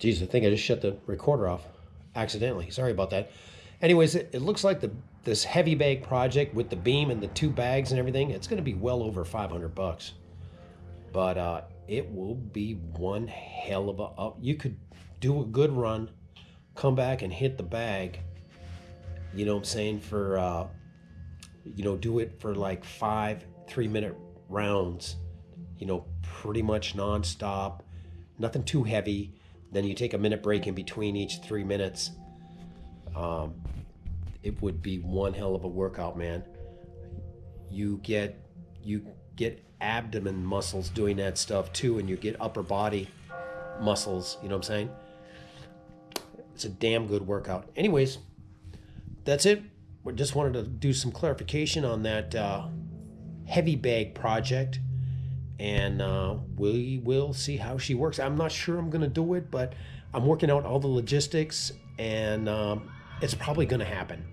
Geez, I think I just shut the recorder off accidentally. Sorry about that. Anyways, it looks like this heavy bag project with the beam and the 2 bags and everything, it's going to be well over 500 bucks. But it will be one hell of a. You could do a good run, come back and hit the bag. You know what I'm saying? Do it for like 5 3-minute rounds. Pretty much nonstop, nothing too heavy. Then you take a minute break in between each 3 minutes. It would be one hell of a workout, man. You get abdomen muscles doing that stuff too, and you get upper body muscles. You know what I'm saying? It's a damn good workout. Anyways, that's it. We just wanted to do some clarification on that heavy bag project, and we will see how she works. I'm not sure I'm going to do it, but I'm working out all the logistics, and it's probably going to happen.